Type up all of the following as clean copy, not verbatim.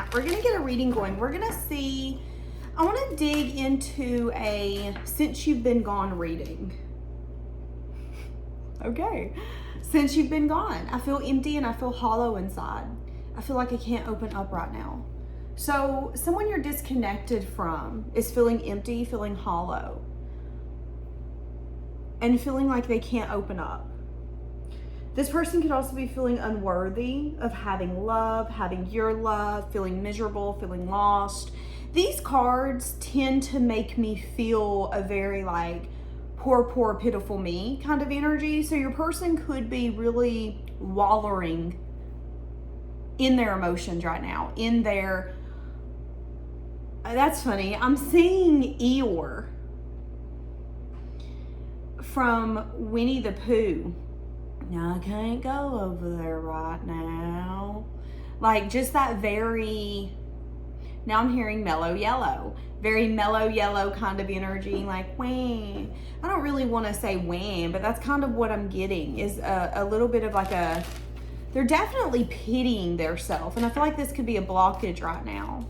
that. We're going to get a reading going. We're going to see, I want to dig into a since you've been gone reading. Okay. Since you've been gone, I feel empty and I feel hollow inside. I feel like I can't open up right now. So someone you're disconnected from is feeling empty, feeling hollow, and feeling like they can't open up. This person could also be feeling unworthy of having love, having your love, feeling miserable, feeling lost. These cards tend to make me feel a very like poor, pitiful me kind of energy. So your person could be really wallowing in their emotions right now, in their, that's funny. I'm seeing Eeyore from Winnie the Pooh. No, I can't go over there right now. Like just that very, now I'm hearing mellow yellow, very mellow yellow kind of energy, like wham. I don't really want to say wham, but that's kind of what I'm getting is a little bit of like a, they're definitely pitying their self. And I feel like this could be a blockage right now.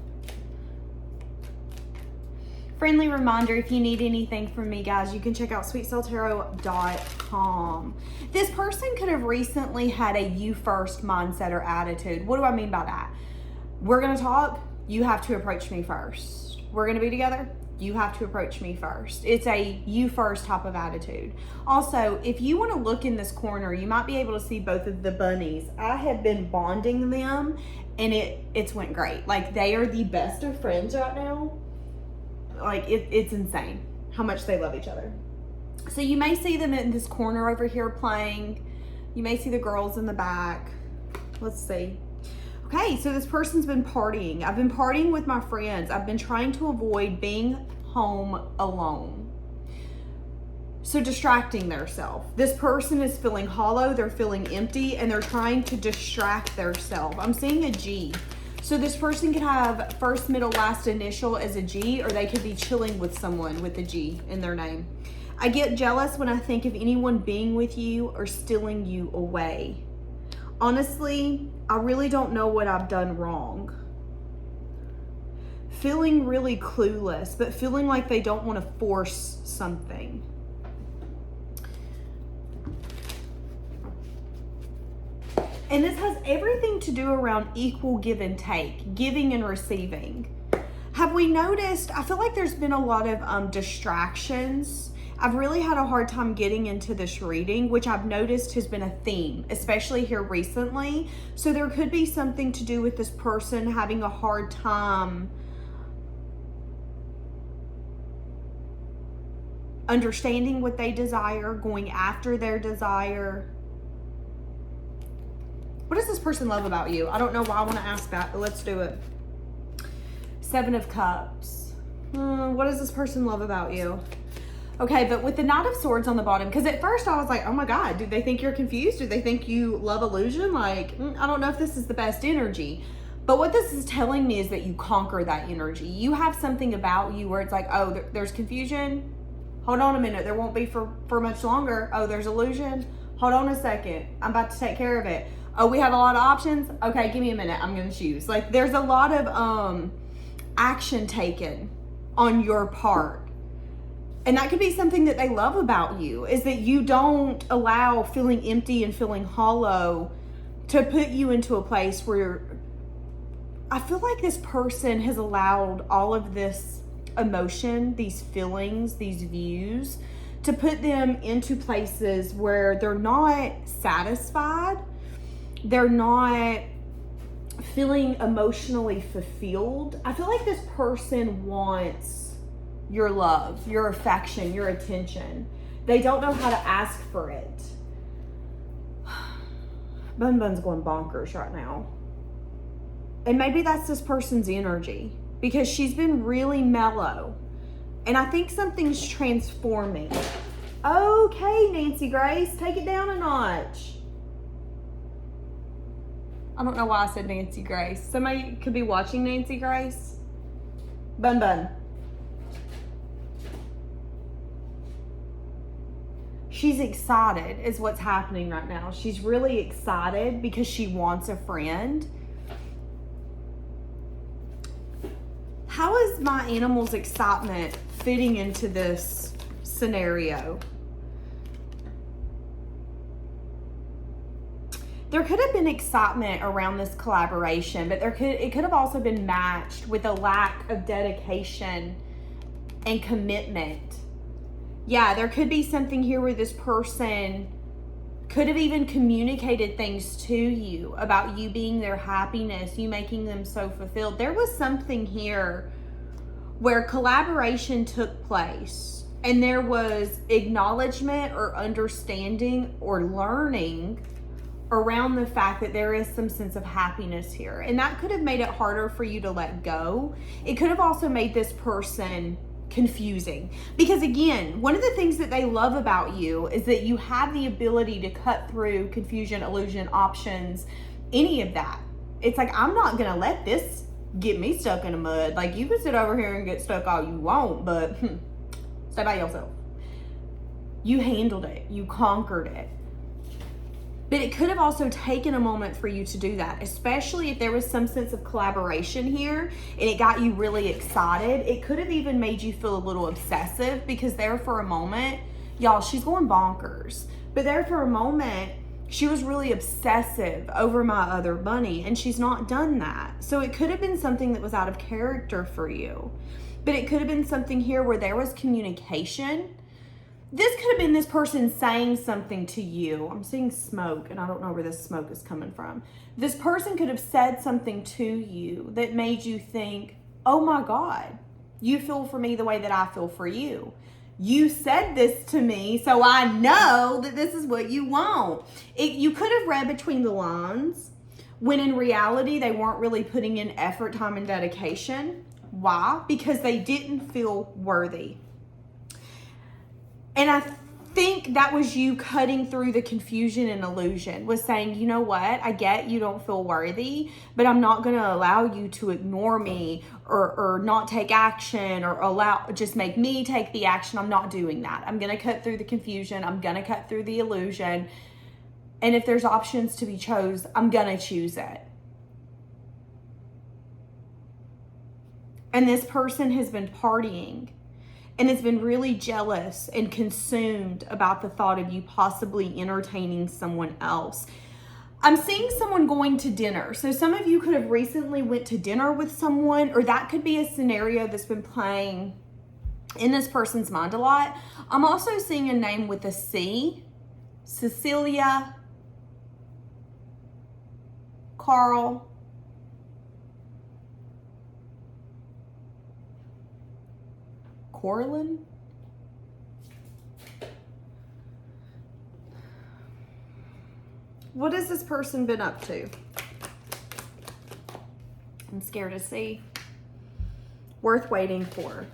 Friendly reminder, if you need anything from me, guys, you can check out SweetSoulTarot.com. This person could have recently had a you first mindset or attitude. What do I mean by that? We're going to talk. You have to approach me first. We're going to be together. You have to approach me first. It's a you first type of attitude. Also, if you want to look in this corner, you might be able to see both of the bunnies. I have been bonding them and it's went great. Like they are the best of friends right now. Like it's insane how much they love each other. So you may see them in this corner over here playing. You may see the girls in the back. Let's see. Okay, so this person's been partying. I've been partying with my friends. I've been trying to avoid being home alone. So distracting themselves. This person is feeling hollow, they're feeling empty, and they're trying to distract themselves. I'm seeing a G. So this person could have first, middle, last initial as a G, or they could be chilling with someone with a G in their name. I get jealous when I think of anyone being with you or stealing you away. Honestly, I really don't know what I've done wrong. Feeling really clueless, but feeling like they don't want to force something. And this has everything to do around equal give and take, giving and receiving. Have we noticed, I feel like there's been a lot of distractions. I've really had a hard time getting into this reading, which I've noticed has been a theme, especially here recently. So there could be something to do with this person having a hard time understanding what they desire, going after their desire. What does this person love about you? I don't know why I want to ask that, but let's do it. Seven of Cups. What does this person love about you? Okay, but with the Knight of Swords on the bottom, because at first I was like, oh my God, do they think you're confused? Do they think you love illusion? Like, I don't know if this is the best energy. But what this is telling me is that you conquer that energy. You have something about you where it's like, oh, there's confusion. Hold on a minute. There won't be for much longer. Oh, there's illusion. Hold on a second. I'm about to take care of it. Oh, we have a lot of options. Okay, give me a minute. I'm going to choose. Like, there's a lot of action taken on your part. And that could be something that they love about you, is that you don't allow feeling empty and feeling hollow to put you into a place where I feel like this person has allowed all of this emotion, these feelings, these views, to put them into places where they're not satisfied. They're not feeling emotionally fulfilled. I feel like this person wants your love, your affection, your attention. They don't know how to ask for it. Bun Bun's going bonkers right now. And maybe that's this person's energy, because she's been really mellow. And I think something's transforming. Okay, Nancy Grace, take it down a notch. I don't know why I said Nancy Grace. Somebody could be watching Nancy Grace. Bun Bun. She's excited is what's happening right now. She's really excited because she wants a friend. How is my animal's excitement fitting into this scenario? There could have been excitement around this collaboration, but it could have also been matched with a lack of dedication and commitment. Yeah, there could be something here where this person could have even communicated things to you about you being their happiness, you making them so fulfilled. There was something here where collaboration took place and there was acknowledgement or understanding or learning around the fact that there is some sense of happiness here. And that could have made it harder for you to let go. It could have also made this person confusing. Because again, one of the things that they love about you is that you have the ability to cut through confusion, illusion, options, any of that. It's like, I'm not going to let this get me stuck in the mud. Like, you can sit over here and get stuck all you want, but stay by yourself. You handled it. You conquered it. But it could have also taken a moment for you to do that, especially if there was some sense of collaboration here and it got you really excited. It could have even made you feel a little obsessive, because there for a moment, y'all, she's going bonkers. But there for a moment, she was really obsessive over my other bunny, and she's not done that. So it could have been something that was out of character for you. But it could have been something here where there was communication. This could have been this person saying something to you. I'm seeing smoke, and I don't know where this smoke is coming from. This person could have said something to you that made you think, oh my God, you feel for me the way that I feel for you. You said this to me, so I know that this is what you want. You could have read between the lines, when in reality, they weren't really putting in effort, time, and dedication. Why? Because they didn't feel worthy. And I think that was you cutting through the confusion and illusion, was saying, you know what, I get you don't feel worthy, but I'm not going to allow you to ignore me or not take action or just make me take the action. I'm not doing that. I'm going to cut through the confusion. I'm going to cut through the illusion. And if there's options to be chose, I'm going to choose it. And this person has been partying and has been really jealous and consumed about the thought of you possibly entertaining someone else. I'm seeing someone going to dinner. So some of you could have recently went to dinner with someone, or that could be a scenario that's been playing in this person's mind a lot. I'm also seeing a name with a C. Cecilia, Carl, Corlin. What has this person been up to? I'm scared to see. Worth waiting for.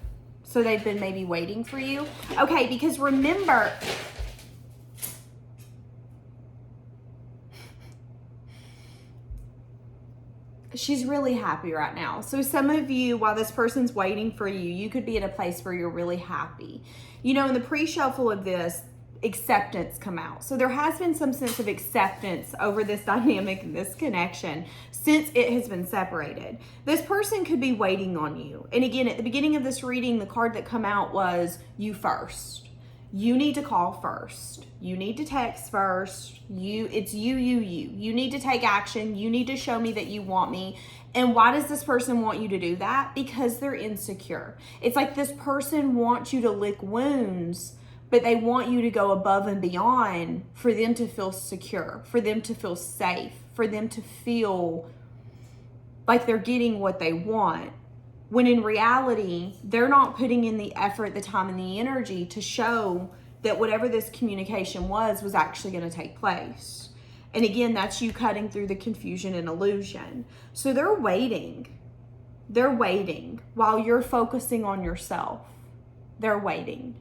So they've been maybe waiting for you. Okay, because remember, she's really happy right now. So some of you, while this person's waiting for you, you could be at a place where you're really happy. You know, in the pre-shuffle of this, acceptance come out. So there has been some sense of acceptance over this dynamic and this connection since it has been separated. This person could be waiting on you. And again, at the beginning of this reading, the card that come out was you first. You need to call first. You need to text first. It's you. You need to take action. You need to show me that you want me. And why does this person want you to do that? Because they're insecure. It's like this person wants you to lick wounds, but they want you to go above and beyond for them to feel secure, for them to feel safe, for them to feel like they're getting what they want. When in reality, they're not putting in the effort, the time, and the energy to show that whatever this communication was actually going to take place. And again, that's you cutting through the confusion and illusion. So they're waiting. They're waiting while you're focusing on yourself. They're waiting.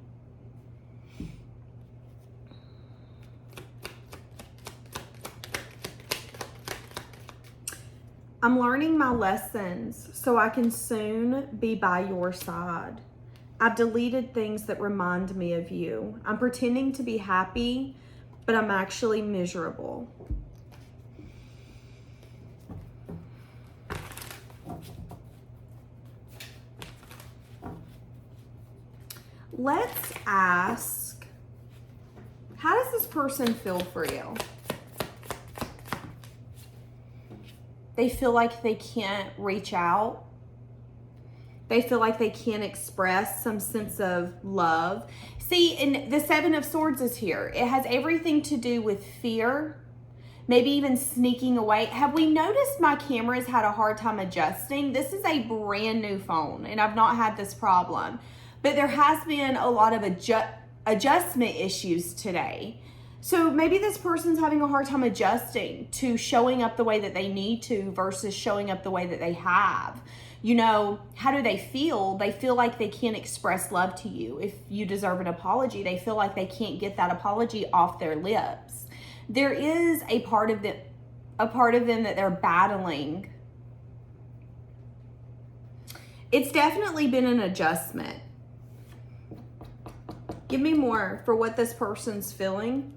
I'm learning my lessons so I can soon be by your side. I've deleted things that remind me of you. I'm pretending to be happy, but I'm actually miserable. let's ask, how does this person feel for you? They feel like they can't reach out. They feel like they can't express some sense of love. See, and the Seven of Swords is here. It has everything to do with fear, maybe even sneaking away. Have we noticed my camera's had a hard time adjusting? This is a brand new phone, and I've not had this problem. But there has been a lot of adjustment issues today. So maybe this person's having a hard time adjusting to showing up the way that they need to versus showing up the way that they have. You know, how do they feel? They feel like they can't express love to you. If you deserve an apology, they feel like they can't get that apology off their lips. There is a part of them that they're battling. It's definitely been an adjustment. Give me more for what this person's feeling.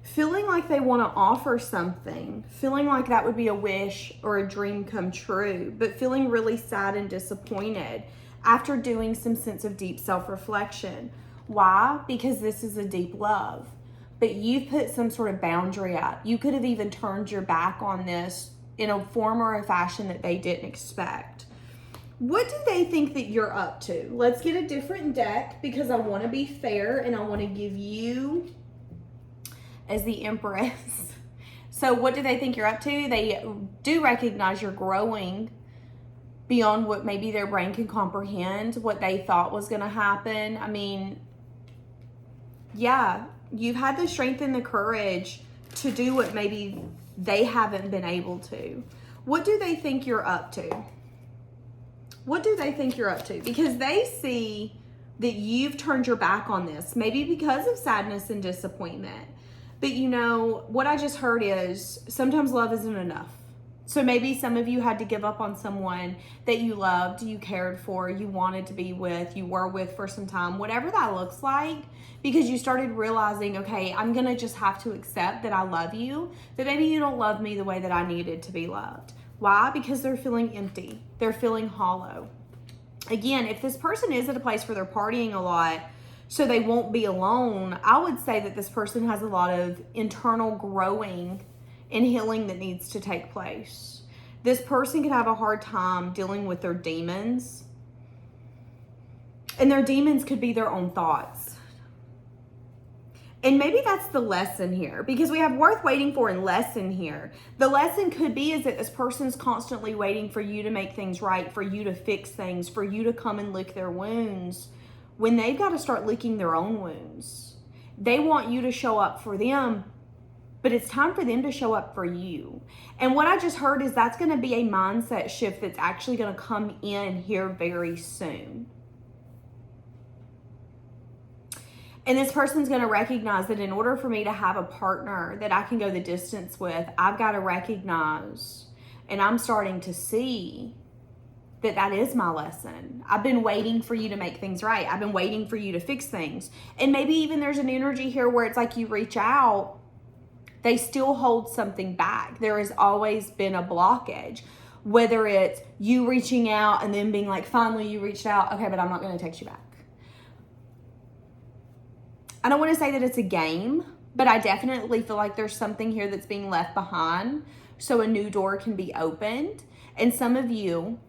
Feeling like they want to offer something, feeling like that would be a wish or a dream come true, but feeling really sad and disappointed after doing some sense of deep self-reflection. Why? Because this is a deep love, but you've put some sort of boundary up. You could have even turned your back on this in a form or a fashion that they didn't expect. What do they think that you're up to? Let's get a different deck because I want to be fair and I want to give you as the Empress. So what do they think you're up to? They do recognize you're growing beyond what maybe their brain can comprehend, what they thought was going to happen. I mean, yeah, you've had the strength and the courage to do what maybe they haven't been able to. What do they think you're up to? What do they think you're up to? Because they see that you've turned your back on this, maybe because of sadness and disappointment. But you know, what I just heard is sometimes love isn't enough. So maybe some of you had to give up on someone that you loved, you cared for, you wanted to be with, you were with for some time, whatever that looks like, because you started realizing, okay, I'm going to just have to accept that I love you, but maybe you don't love me the way that I needed to be loved. Why? Because they're feeling empty. They're feeling hollow. Again, if this person is at a place where they're partying a lot, so they won't be alone, I would say that this person has a lot of internal growing and healing that needs to take place. This person could have a hard time dealing with their demons. And their demons could be their own thoughts. And maybe that's the lesson here, because we have worth waiting for and lesson here. The lesson could be is that this person's constantly waiting for you to make things right, for you to fix things, for you to come and lick their wounds, when they've got to start licking their own wounds. They want you to show up for them, but it's time for them to show up for you. And what I just heard is that's going to be a mindset shift that's actually going to come in here very soon. And this person's going to recognize that in order for me to have a partner that I can go the distance with, I've got to recognize, and I'm starting to see, that is my lesson. I've been waiting for you to make things right. I've been waiting for you to fix things. And maybe even there's an energy here where it's like you reach out, they still hold something back. There has always been a blockage. Whether it's you reaching out and then being like, finally you reached out, okay, but I'm not going to text you back. I don't want to say that it's a game, but I definitely feel like there's something here that's being left behind so a new door can be opened. And some of you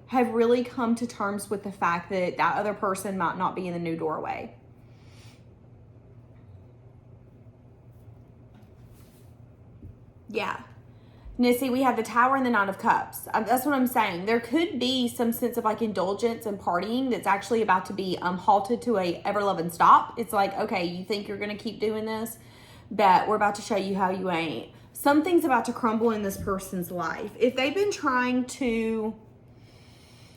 have really come to terms with the fact that that other person might not be in the new doorway. Yeah. Now, see, we have the Tower and the Nine of Cups. That's what I'm saying. There could be some sense of like indulgence and partying that's actually about to be halted to a ever-loving stop. It's like, okay, you think you're going to keep doing this? Bet we're about to show you how you ain't. Something's about to crumble in this person's life. If they've been trying to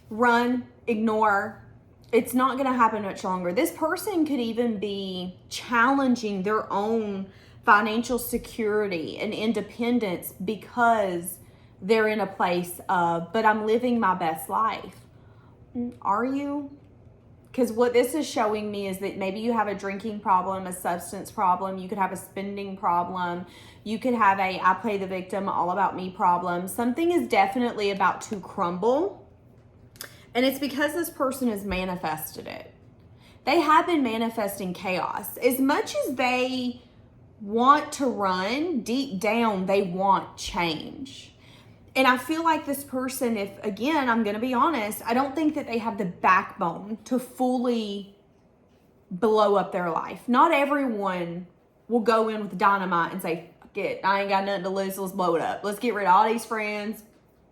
run, ignore, it's not going to happen much longer. This person could even be challenging their own financial security and independence because they're in a place of, but I'm living my best life. Are you? Because what this is showing me is that maybe you have a drinking problem, a substance problem. You could have a spending problem. You could have a I play the victim, all about me problem. Something is definitely about to crumble. And it's because this person has manifested it. They have been manifesting chaos. As much as they want to run, deep down, they want change. And I feel like this person, if, again, I'm going to be honest, I don't think that they have the backbone to fully blow up their life. Not everyone will go in with dynamite and say, fuck it, I ain't got nothing to lose, let's blow it up. Let's get rid of all these friends,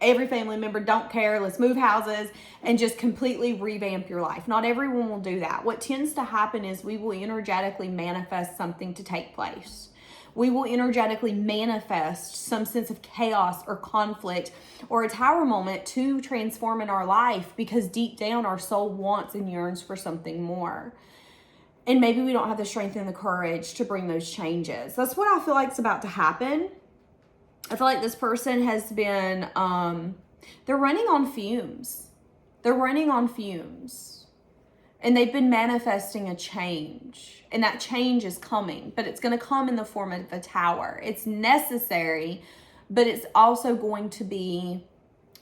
every family member, don't care, let's move houses, and just completely revamp your life. Not everyone will do that. What tends to happen is we will energetically manifest something to take place. We will energetically manifest some sense of chaos or conflict or a tower moment to transform in our life because deep down our soul wants and yearns for something more. And maybe we don't have the strength and the courage to bring those changes. That's what I feel like is about to happen. I feel like this person has been, they're running on fumes. They're running on fumes. And they've been manifesting a change. And that change is coming. But it's going to come in the form of a tower. It's necessary. But it's also going to be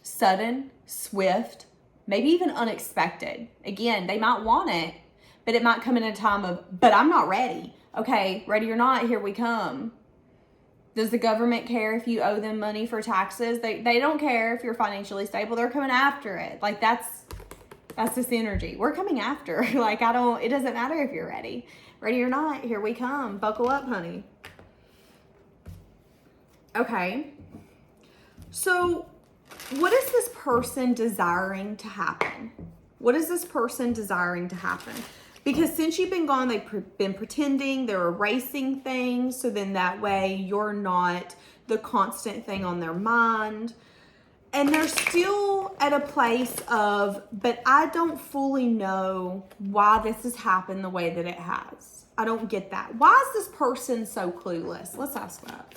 sudden, swift, maybe even unexpected. Again, they might want it. But it might come in a time of, but I'm not ready. Okay, ready or not, here we come. Does the government care if you owe them money for taxes? They don't care if you're financially stable. They're coming after it. Like that's this energy. We're coming after. Like it doesn't matter if you're ready. Ready or not, here we come. Buckle up, honey. Okay. So what is this person desiring to happen? What is this person desiring to happen? Because since you've been gone, they've been pretending, they're erasing things. So then that way you're not the constant thing on their mind. And they're still at a place of, but I don't fully know why this has happened the way that it has. I don't get that. Why is this person so clueless? Let's ask that.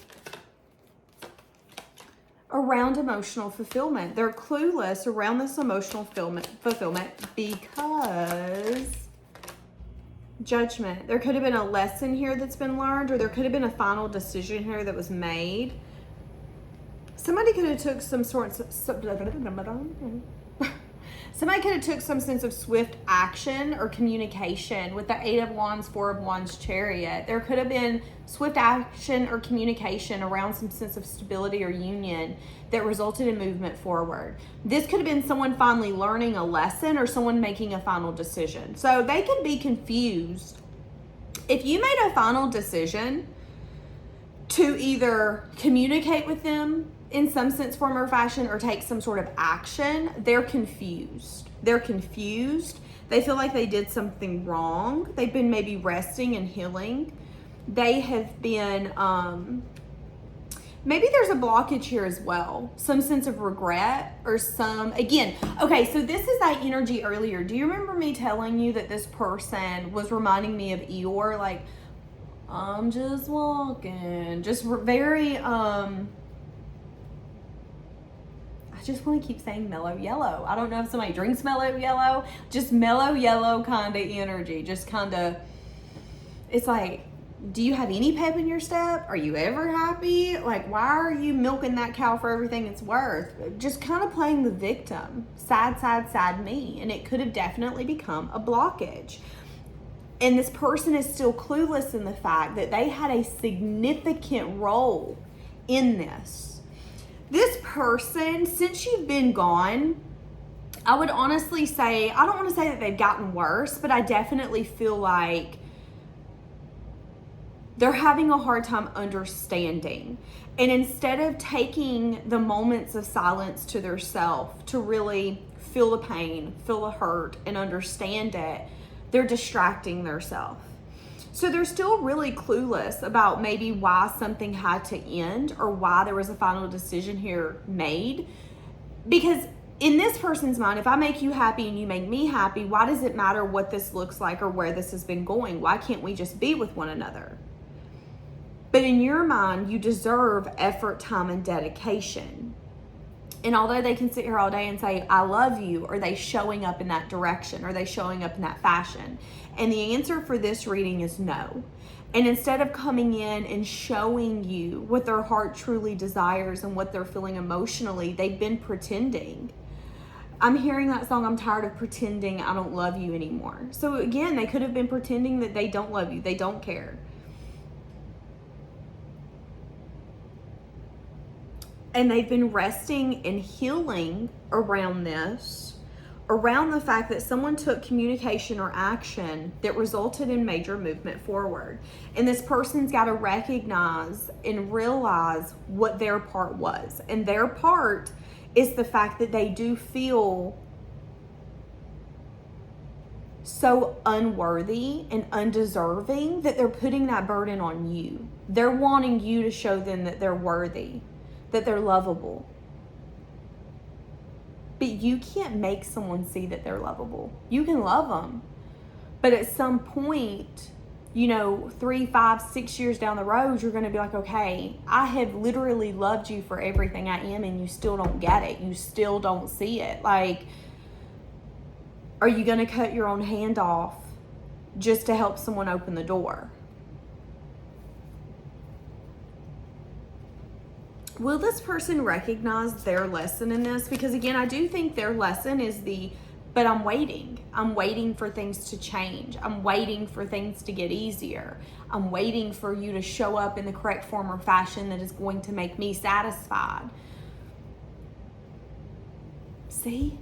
Around emotional fulfillment. They're clueless around this emotional fulfillment because judgment. There could have been a lesson here that's been learned, or there could have been a final decision here that was made. Somebody could have took some sense of swift action or communication with the 8 of Wands, 4 of Wands, Chariot. There could have been swift action or communication around some sense of stability or union that resulted in movement forward. This could have been someone finally learning a lesson or someone making a final decision. So they could be confused. If you made a final decision to either communicate with them in some sense, form, or fashion, or take some sort of action, they're confused. They're confused. They feel like they did something wrong. They've been maybe resting and healing. They have been, maybe there's a blockage here as well. Some sense of regret or again, okay, so this is that energy earlier. Do you remember me telling you that this person was reminding me of Eeyore? Like, I'm just walking. Just very, I just want to keep saying mellow yellow. I don't know if somebody drinks mellow yellow. Just mellow yellow kind of energy. Just kind of, it's like, do you have any pep in your step? Are you ever happy? Like, why are you milking that cow for everything it's worth? Just kind of playing the victim. Sad, sad, sad me. And it could have definitely become a blockage. And this person is still clueless in the fact that they had a significant role in this. This person, since you've been gone, I would honestly say, I don't want to say that they've gotten worse, but I definitely feel like they're having a hard time understanding. And instead of taking the moments of silence to their self to really feel the pain, feel the hurt, and understand it, they're distracting themselves. So they're still really clueless about maybe why something had to end or why there was a final decision here made. Because in this person's mind, if I make you happy and you make me happy, why does it matter what this looks like or where this has been going? Why can't we just be with one another? But in your mind, you deserve effort, time, and dedication. And although they can sit here all day and say, I love you, are they showing up in that direction? Are they showing up in that fashion? And the answer for this reading is no. And instead of coming in and showing you what their heart truly desires and what they're feeling emotionally, they've been pretending. I'm hearing that song, I'm tired of pretending I don't love you anymore. So again, they could have been pretending that they don't love you. They don't care. And they've been resting and healing around this, around the fact that someone took communication or action that resulted in major movement forward. And this person's got to recognize and realize what their part was. And their part is the fact that they do feel so unworthy and undeserving that they're putting that burden on you. They're wanting you to show them that they're worthy, that they're lovable. But you can't make someone see that they're lovable. You can love them. But at some point, 3, 5, 6 years down the road, you're going to be like, okay, I have literally loved you for everything I am, and you still don't get it. You still don't see it. Like, are you going to cut your own hand off just to help someone open the door? Will this person recognize their lesson in this? Because again, I do think their lesson is but I'm waiting. I'm waiting for things to change. I'm waiting for things to get easier. I'm waiting for you to show up in the correct form or fashion that is going to make me satisfied. See?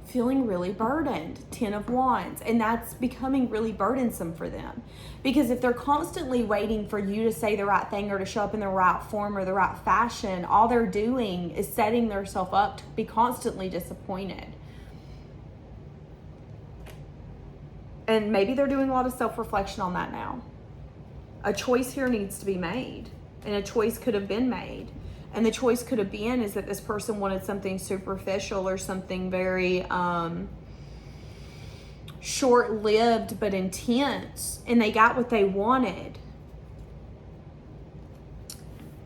Feeling really burdened. 10 of Wands. And that's becoming really burdensome for them. Because if they're constantly waiting for you to say the right thing or to show up in the right form or the right fashion, all they're doing is setting themselves up to be constantly disappointed. And maybe they're doing a lot of self-reflection on that now. A choice here needs to be made. And a choice could have been made. And the choice could have been is that this person wanted something superficial or something very short-lived but intense. And they got what they wanted.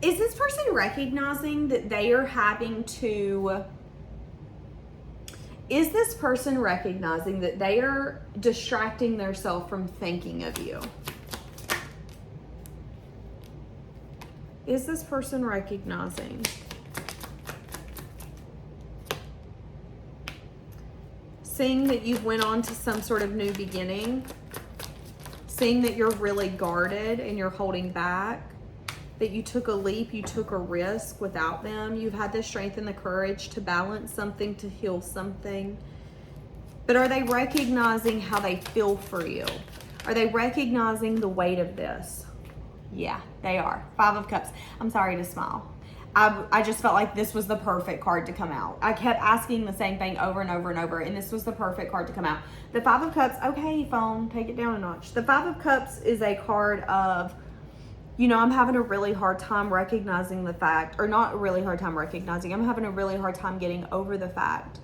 Is this person recognizing that they are having to... Is this person recognizing that they are distracting themselves from thinking of you? Is this person recognizing? Seeing that you've went on to some sort of new beginning. Seeing that you're really guarded and you're holding back. That you took a leap, you took a risk without them. You've had the strength and the courage to balance something, to heal something. But are they recognizing how they feel for you? Are they recognizing the weight of this? Yeah, they are. 5 of Cups. I'm sorry to smile. I just felt like this was the perfect card to come out. I kept asking the same thing over and over and over, and this was the perfect card to come out. The 5 of Cups, okay, phone, take it down a notch. The 5 of Cups is a card of, I'm having a really hard time recognizing the fact, or not a really hard time recognizing, I'm having a really hard time getting over the fact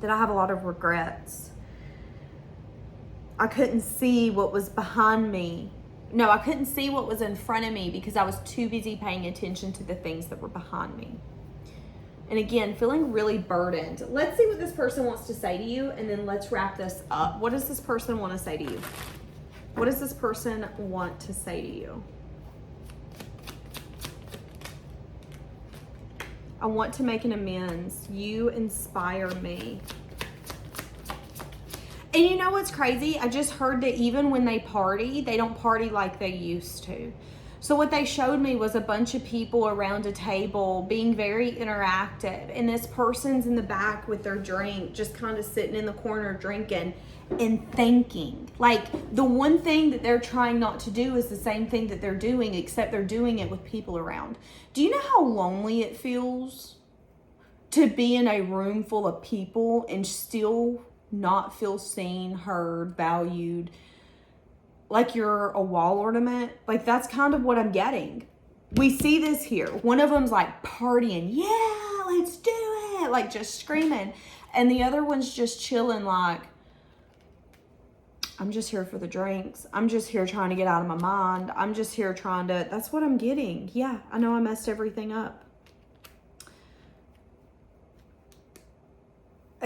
that I have a lot of regrets. I couldn't see what was behind me. No, I couldn't see what was in front of me because I was too busy paying attention to the things that were behind me. And again, feeling really burdened. Let's see what this person wants to say to you, and then let's wrap this up. What does this person want to say to you? What does this person want to say to you? I want to make an amends. You inspire me. And you know what's crazy? I just heard that even when they party, they don't party like they used to. So what they showed me was a bunch of people around a table being very interactive. And this person's in the back with their drink, just kind of sitting in the corner drinking and thinking. Like, the one thing that they're trying not to do is the same thing that they're doing, except they're doing it with people around. Do you know how lonely it feels to be in a room full of people and still not feel seen, heard, valued, like you're a wall ornament? Like, that's kind of what I'm getting. We see this here. One of them's like partying. Yeah, let's do it. Like, just screaming. And the other one's just chilling like, I'm just here for the drinks. I'm just here trying to get out of my mind. I'm just here trying to, that's what I'm getting. Yeah, I know I messed everything up.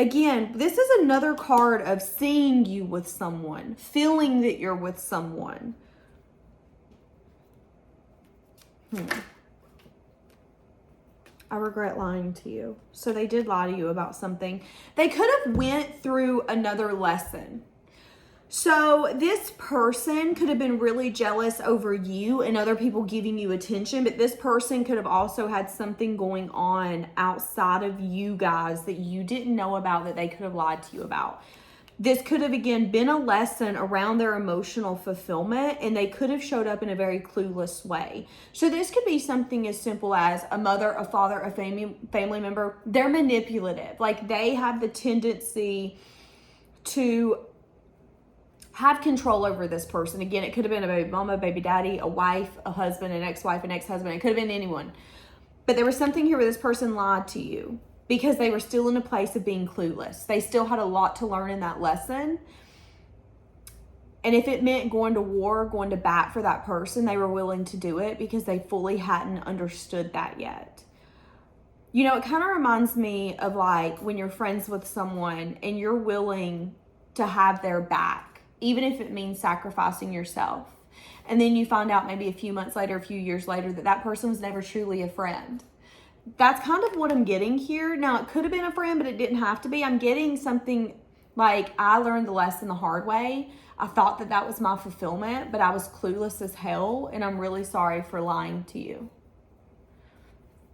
Again, this is another card of seeing you with someone, feeling that you're with someone. I regret lying to you. So they did lie to you about something. They could have went through another lesson. So this person could have been really jealous over you and other people giving you attention, but this person could have also had something going on outside of you guys that you didn't know about, that they could have lied to you about. This could have, again, been a lesson around their emotional fulfillment, and they could have showed up in a very clueless way. So this could be something as simple as a mother, a father, a family member. They're manipulative. Like, they have the tendency to have control over this person. Again, it could have been a baby mama, baby daddy, a wife, a husband, an ex-wife, an ex-husband. It could have been anyone. But there was something here where this person lied to you because they were still in a place of being clueless. They still had a lot to learn in that lesson. And if it meant going to war, going to bat for that person, they were willing to do it because they fully hadn't understood that yet. You know, it kind of reminds me of like when you're friends with someone and you're willing to have their back, even if it means sacrificing yourself. And then you find out maybe a few months later, a few years later, that that person was never truly a friend. That's kind of what I'm getting here. Now, it could have been a friend, but it didn't have to be. I'm getting something like, I learned the lesson the hard way. I thought that that was my fulfillment, but I was clueless as hell, and I'm really sorry for lying to you.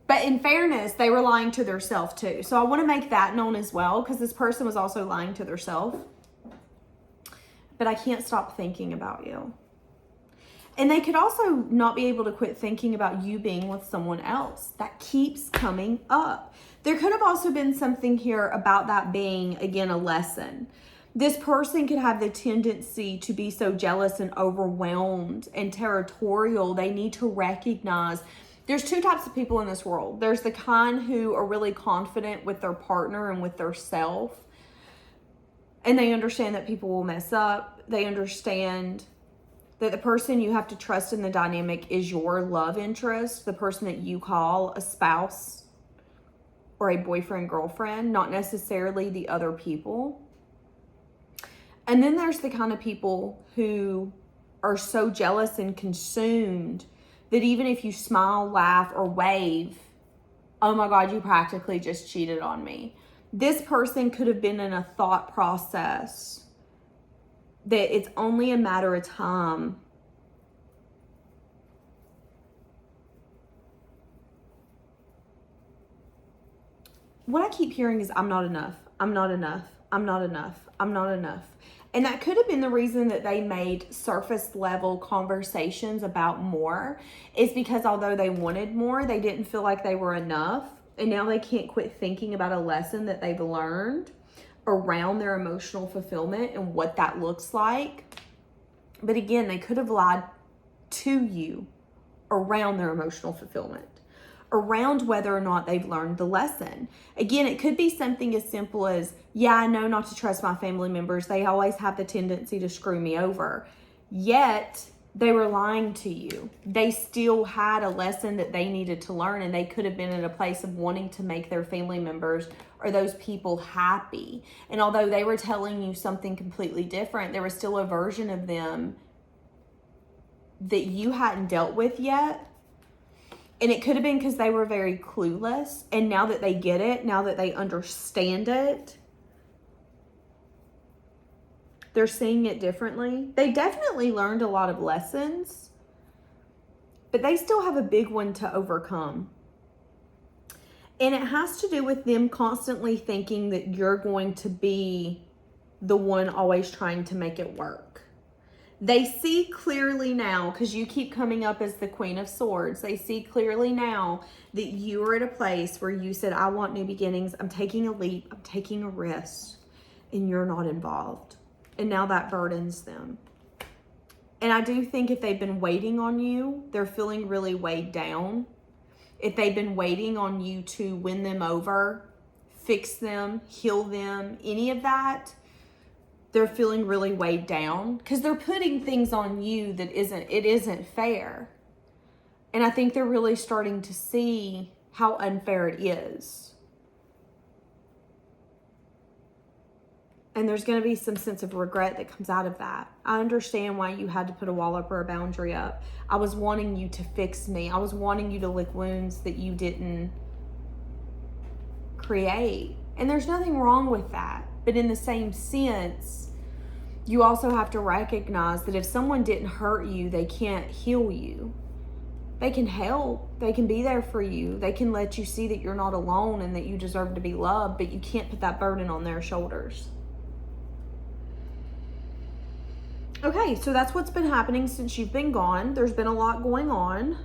But in fairness, they were lying to themselves too. So I want to make that known as well, because this person was also lying to themselves. But I can't stop thinking about you. And they could also not be able to quit thinking about you being with someone else. That keeps coming up. There could have also been something here about that being, again, a lesson. This person could have the tendency to be so jealous and overwhelmed and territorial. They need to recognize there's two types of people in this world. There's the kind who are really confident with their partner and with their self. And they understand that people will mess up. They understand that the person you have to trust in the dynamic is your love interest, the person that you call a spouse or a boyfriend, girlfriend, not necessarily the other people. And then there's the kind of people who are so jealous and consumed that even if you smile, laugh, or wave, oh my God, you practically just cheated on me. This person could have been in a thought process that it's only a matter of time what I keep hearing is, I'm not enough, I'm not enough, I'm not enough, I'm not enough. And that could have been the reason that they made surface level conversations about more, is because although they wanted more, they didn't feel like they were enough. And now they can't quit thinking about a lesson that they've learned around their emotional fulfillment and what that looks like. But again, they could have lied to you around their emotional fulfillment, around whether or not they've learned the lesson. Again, it could be something as simple as, yeah, I know not to trust my family members. They always have the tendency to screw me over. Yet, they were lying to you. They still had a lesson that they needed to learn, and they could have been in a place of wanting to make their family members or those people happy. And although they were telling you something completely different, there was still a version of them that you hadn't dealt with yet. And it could have been because they were very clueless. And now that they get it, now that they understand it, they're seeing it differently. They definitely learned a lot of lessons, but they still have a big one to overcome. And it has to do with them constantly thinking that you're going to be the one always trying to make it work. They see clearly now, because you keep coming up as the Queen of Swords, they see clearly now that you are at a place where you said, I want new beginnings. I'm taking a leap. I'm taking a risk. And you're not involved. And now that burdens them. And I do think if they've been waiting on you, they're feeling really weighed down. If they've been waiting on you to win them over, fix them, heal them, any of that, they're feeling really weighed down because they're putting things on you that isn't fair. And I think they're really starting to see how unfair it is. And there's going to be some sense of regret that comes out of that. I understand why you had to put a wall up or a boundary up. I was wanting you to fix me. I was wanting you to lick wounds that you didn't create. And there's nothing wrong with that. But in the same sense, you also have to recognize that if someone didn't hurt you, they can't heal you. They can help. They can be there for you. They can let you see that you're not alone and that you deserve to be loved, but you can't put that burden on their shoulders. Okay, so that's what's been happening since you've been gone. There's been a lot going on.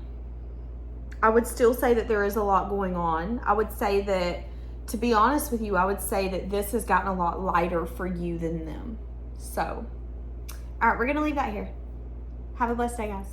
I would still say that there is a lot going on. I would say that, to be honest with you, I would say that this has gotten a lot lighter for you than them. So, all right, we're going to leave that here. Have a blessed day, guys.